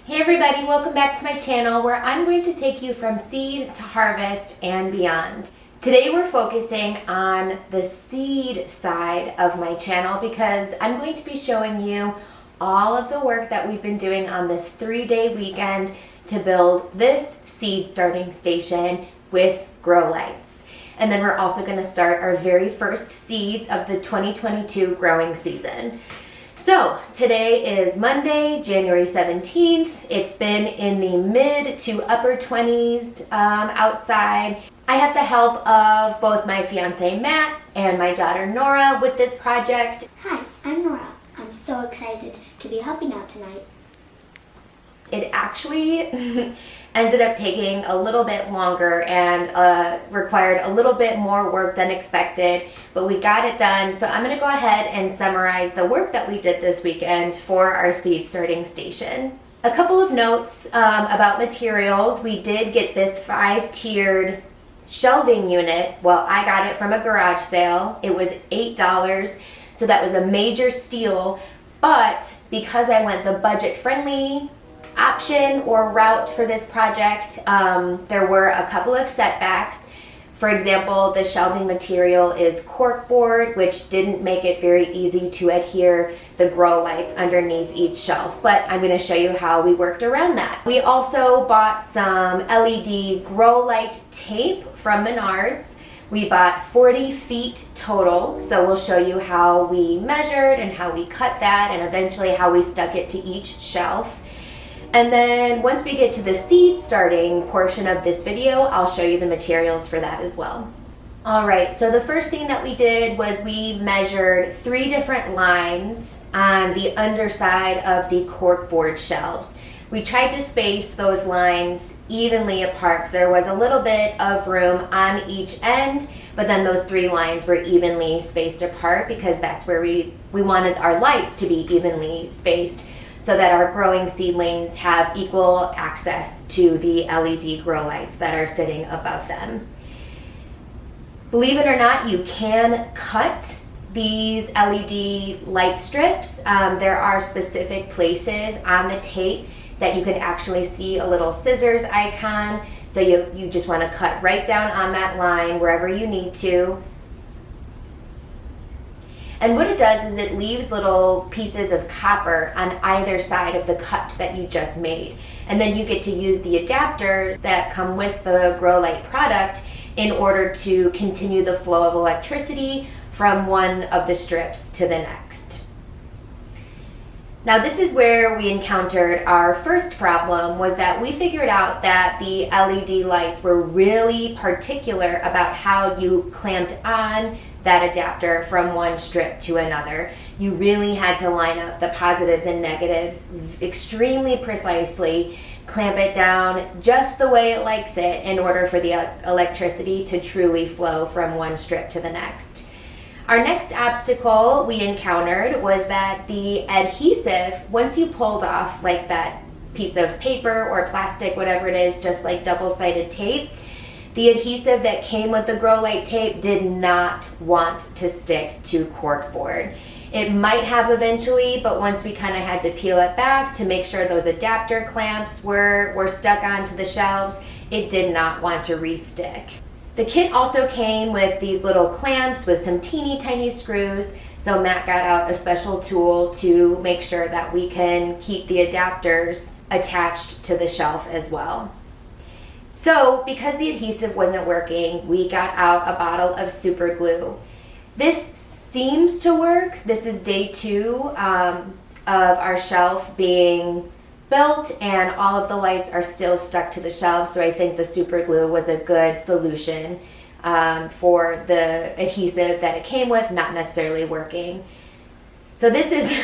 Hey everybody, welcome back to my channel where I'm going to take you from seed to harvest and beyond. Today we're focusing on the seed side of my channel because I'm going to be showing you all of the work that we've been doing on this 3-day weekend to build this seed starting station with grow lights. And then we're also going to start our very first seeds of the 2022 growing season. So today is Monday, January 17th. It's been in the mid to upper 20s outside. I had the help of both my fiance Matt and my daughter Nora with this project. Hi, I'm Nora. I'm so excited to be helping out tonight. It actually ended up taking a little bit longer and required a little bit more work than expected, but we got it done. So I'm going to go ahead and summarize the work that we did this weekend for our seed starting station. A couple of notes about materials. We did get this 5-tiered shelving unit. Well, I got it from a garage sale. It was $8, so that was a major steal. But because I went the budget-friendly option or route for this project, there were a couple of setbacks. For example, the shelving material is corkboard, which didn't make it very easy to adhere the grow lights underneath each shelf, but I'm going to show you how we worked around that. We also bought some LED grow light tape from Menards. We bought 40 feet total, so we'll show you how we measured and how we cut that and eventually how we stuck it to each shelf. And then once we get to the seed starting portion of this video, I'll show you the materials for that as well. All right, so the first thing that we did was we measured 3 different lines on the underside of the corkboard shelves. We tried to space those lines evenly apart, so there was a little bit of room on each end, but then those 3 lines were evenly spaced apart because that's where we wanted our lights to be evenly spaced, so that our growing seedlings have equal access to the LED grow lights that are sitting above them. Believe it or not, you can cut these LED light strips. There are specific places on the tape that you can actually see a little scissors icon. So you just want to cut right down on that line wherever you need to. And what it does is it leaves little pieces of copper on either side of the cut that you just made. And then you get to use the adapters that come with the grow light product in order to continue the flow of electricity from one of the strips to the next. Now this is where we encountered our first problem, was that we figured out that the LED lights were really particular about how you clamped on that adapter from one strip to another. You really had to line up the positives and negatives extremely precisely, clamp it down just the way it likes it in order for the electricity to truly flow from one strip to the next. Our next obstacle we encountered was that the adhesive, once you pulled off like that piece of paper or plastic, whatever it is, just like double-sided tape, the adhesive that came with the grow light tape did not want to stick to corkboard. It might have eventually, but once we kind of had to peel it back to make sure those adapter clamps were stuck onto the shelves, it did not want to re-stick. The kit also came with these little clamps with some teeny tiny screws, so Matt got out a special tool to make sure that we can keep the adapters attached to the shelf as well. So because the adhesive wasn't working, we got out a bottle of super glue. This seems to work. This is day 2 of our shelf being built, and all of the lights are still stuck to the shelf, so I think the super glue was a good solution for the adhesive that it came with not necessarily working. So this is,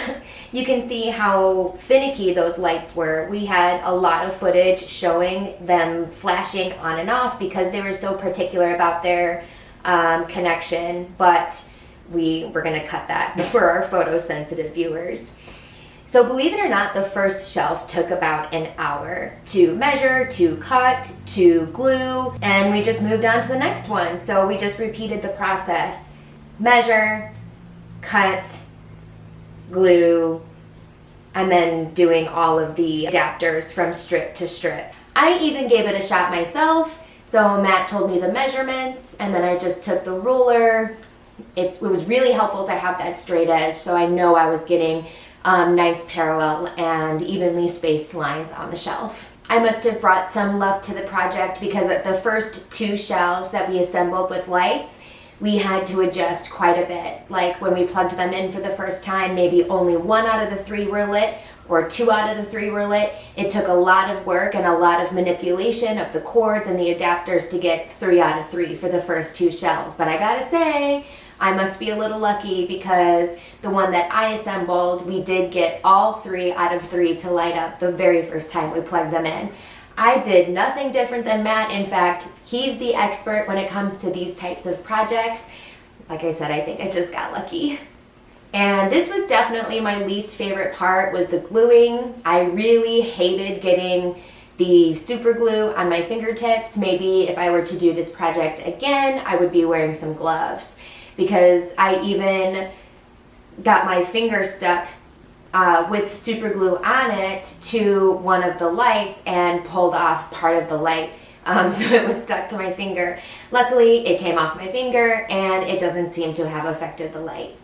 you can see how finicky those lights were. We had a lot of footage showing them flashing on and off because they were so particular about their connection, but we were going to cut that for our photosensitive viewers. So believe it or not, the first shelf took about an hour to measure, to cut, to glue, and we just moved on to the next one. So we just repeated the process. Measure, cut, glue, and then doing all of the adapters from strip to strip. I even gave it a shot myself. So Matt told me the measurements, and then I just took the ruler. It was really helpful to have that straight edge, so I know I was getting nice parallel and evenly spaced lines on the shelf. I must have brought some luck to the project because at the first 2 shelves that we assembled with lights, we had to adjust quite a bit. Like when we plugged them in for the first time, maybe only 1 out of the 3 were lit, or 2 out of the 3 were lit. It took a lot of work and a lot of manipulation of the cords and the adapters to get 3 out of 3 for the first 2 shelves. But I gotta say, I must be a little lucky because the one that I assembled, we did get all 3 out of 3 to light up the very first time we plugged them in. I did nothing different than Matt. In fact, he's the expert when it comes to these types of projects. Like I said, I think I just got lucky. And this was definitely my least favorite part, was the gluing. I really hated getting the super glue on my fingertips. Maybe if I were to do this project again, I would be wearing some gloves, because I even got my finger stuck with super glue on it to one of the lights and pulled off part of the light. So it was stuck to my finger. Luckily, it came off my finger and it doesn't seem to have affected the light.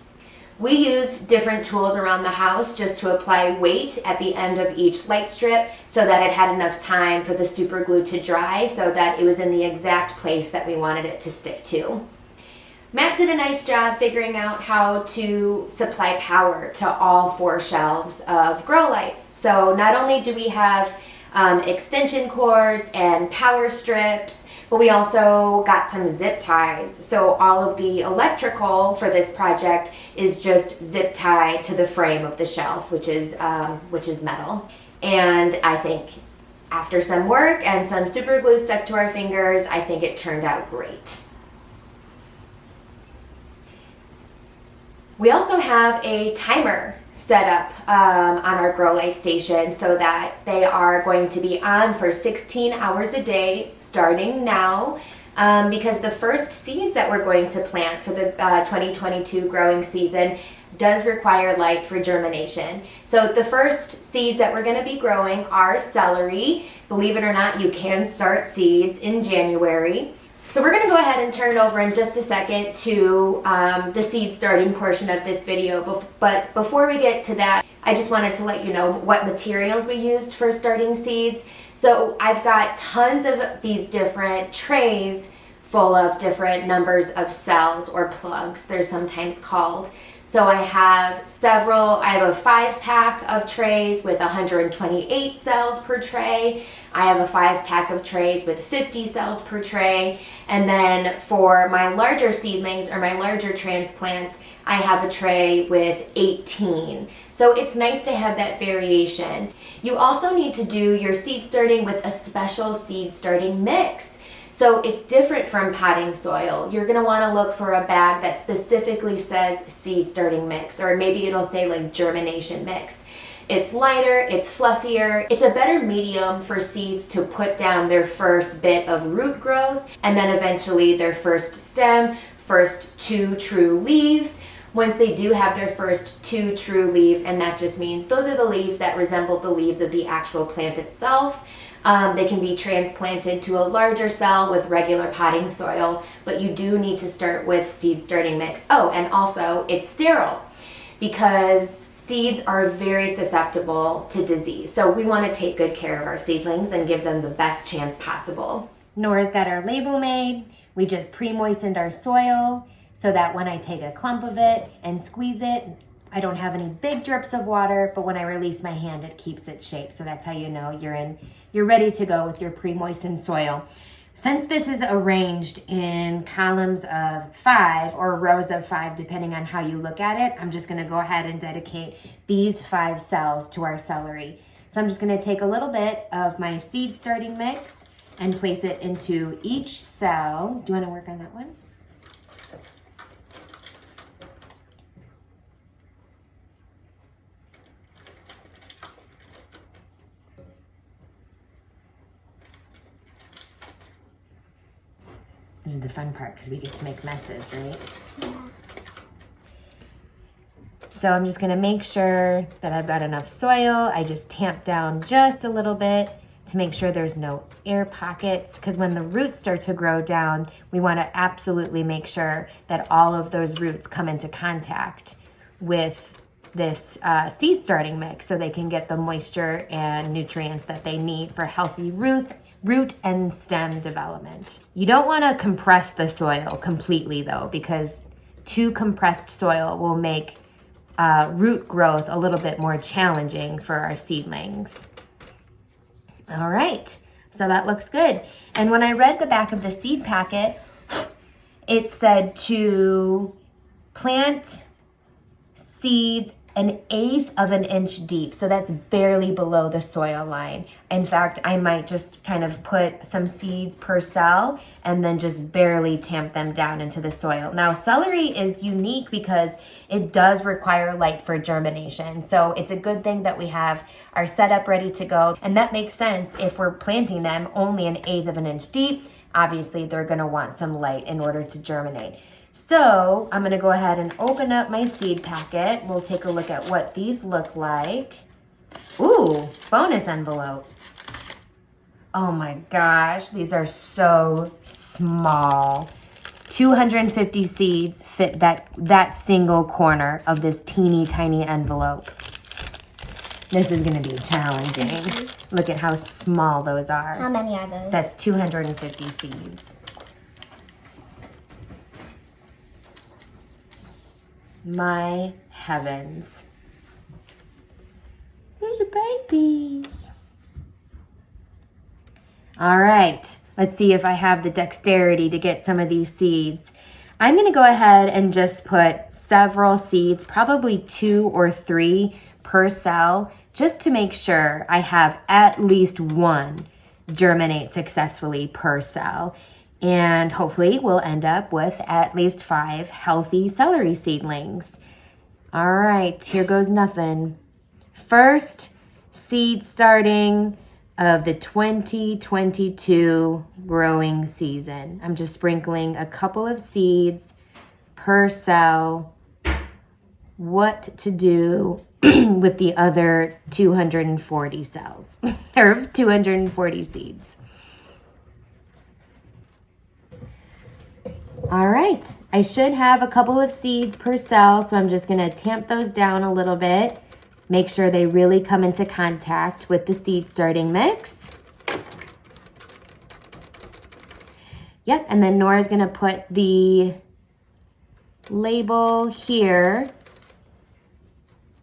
We used different tools around the house just to apply weight at the end of each light strip so that it had enough time for the super glue to dry so that it was in the exact place that we wanted it to stick to. Matt did a nice job figuring out how to supply power to all 4 shelves of grow lights. So not only do we have extension cords and power strips, but we also got some zip ties. So all of the electrical for this project is just zip tied to the frame of the shelf, which is metal. And I think after some work and some super glue stuck to our fingers, I think it turned out great. We also have a timer set up on our grow light station so that they are going to be on for 16 hours a day starting now, because the first seeds that we're going to plant for the 2022 growing season does require light for germination. So the first seeds that we're going to be growing are celery. Believe it or not, you can start seeds in January. So we're going to go ahead and turn it over in just a second to the seed starting portion of this video. But before we get to that, I just wanted to let you know what materials we used for starting seeds. So I've got tons of these different trays full of different numbers of cells, or plugs, they're sometimes called. So I have a 5-pack of trays with 128 cells per tray. I have a 5-pack of trays with 50 cells per tray. And then for my larger seedlings, or my larger transplants, I have a tray with 18. So it's nice to have that variation. You also need to do your seed starting with a special seed starting mix. So it's different from potting soil. You're going to want to look for a bag that specifically says seed starting mix, or maybe it'll say like germination mix. It's lighter, it's fluffier, it's a better medium for seeds to put down their first bit of root growth, and then eventually their first stem, first 2 true leaves. Once they do have their first 2 true leaves, and that just means those are the leaves that resemble the leaves of the actual plant itself, they can be transplanted to a larger cell with regular potting soil, but you do need to start with seed starting mix. Oh, and also it's sterile, because seeds are very susceptible to disease. So we want to take good care of our seedlings and give them the best chance possible. Nora's got our label made. We just pre-moistened our soil so that when I take a clump of it and squeeze it, I don't have any big drips of water, but when I release my hand, it keeps its shape. So that's how you know you're ready to go with your pre-moistened soil. Since this is arranged in columns of 5 or rows of 5, depending on how you look at it, I'm just going to go ahead and dedicate these 5 cells to our celery. So I'm just going to take a little bit of my seed starting mix and place it into each cell. Do you want to work on that one? This is the fun part because we get to make messes, right? Yeah. So I'm just gonna make sure that I've got enough soil. I just tamp down just a little bit to make sure there's no air pockets, because when the roots start to grow down, we want to absolutely make sure that all of those roots come into contact with this seed starting mix so they can get the moisture and nutrients that they need for healthy root and stem development. You don't want to compress the soil completely though, because too compressed soil will make root growth a little bit more challenging for our seedlings. All right, so that looks good. And when I read the back of the seed packet, it said to plant seeds 1/8 of an inch deep. So that's barely below the soil line. In fact, I might just kind of put some seeds per cell and then just barely tamp them down into the soil. Now, celery is unique because it does require light for germination. So it's a good thing that we have our setup ready to go. And that makes sense if we're planting them only 1/8 of an inch deep. Obviously, they're gonna want some light in order to germinate. So I'm gonna go ahead and open up my seed packet. We'll take a look at what these look like. Ooh, bonus envelope. Oh my gosh, these are so small. 250 seeds fit that single corner of this teeny tiny envelope. This is gonna be challenging. Look at how small those are. How many are those? That's 250 seeds. My heavens. There's the babies. All right, let's see if I have the dexterity to get some of these seeds. I'm gonna go ahead and just put several seeds, probably 2 or 3 per cell, just to make sure I have at least one germinate successfully per cell. And hopefully we'll end up with at least 5 healthy celery seedlings. All right, here goes nothing. First seed starting of the 2022 growing season. I'm just sprinkling a couple of seeds per cell. What to do with the other 240 cells, or 240 seeds. All right, I should have a couple of seeds per cell, so I'm just gonna tamp those down a little bit, make sure they really come into contact with the seed starting mix. Yep, and then Nora's gonna put the label here.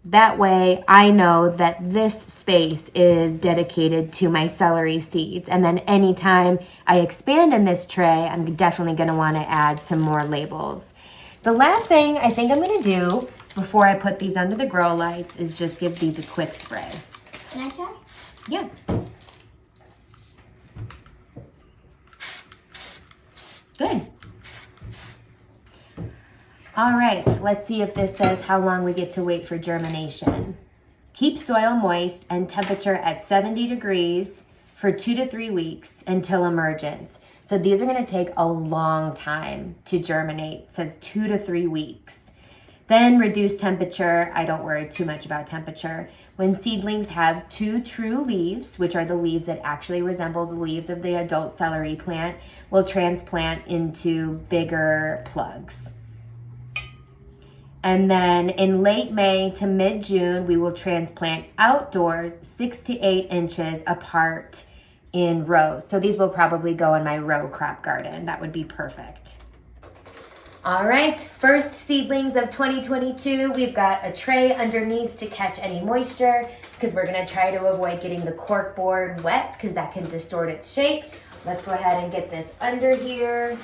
That way I know that this space is dedicated to my celery seeds. And then anytime I expand in this tray, I'm definitely gonna wanna add some more labels. The last thing I think I'm gonna do before I put these under the grow lights is just give these a quick spray. Can I try? Yeah. Good. All right, let's see if this says how long we get to wait for germination. Keep soil moist and temperature at 70 degrees for 2 to 3 weeks until emergence. So these are gonna take a long time to germinate. It says 2 to 3 weeks. Then reduce temperature. I don't worry too much about temperature. When seedlings have 2 true leaves, which are the leaves that actually resemble the leaves of the adult celery plant, we'll transplant into bigger plugs. And then in late May to mid-June, we will transplant outdoors 6 to 8 inches apart in rows. So these will probably go in my row crop garden. That would be perfect. All right, first seedlings of 2022. We've got a tray underneath to catch any moisture because we're gonna try to avoid getting the cork board wet because that can distort its shape. Let's go ahead and get this under here.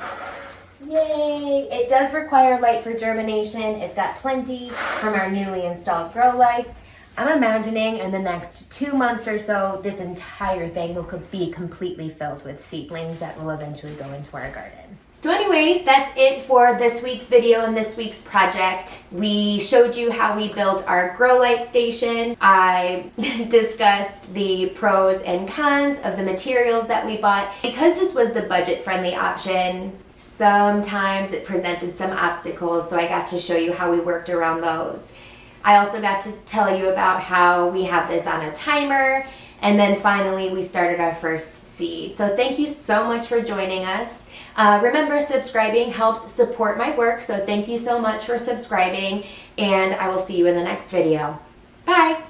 Yay! It does require light for germination. It's got plenty from our newly installed grow lights. I'm imagining in the next 2 months or so, this entire thing will be completely filled with seedlings that will eventually go into our garden. So anyways, that's it for this week's video and this week's project. We showed you how we built our grow light station. I discussed the pros and cons of the materials that we bought. Because this was the budget-friendly option, sometimes it presented some obstacles, so I got to show you how we worked around those. I also got to tell you about how we have this on a timer, and then finally we started our first seed. So thank you so much for joining us. Remember, subscribing helps support my work, so thank you so much for subscribing, and I will see you in the next video. Bye!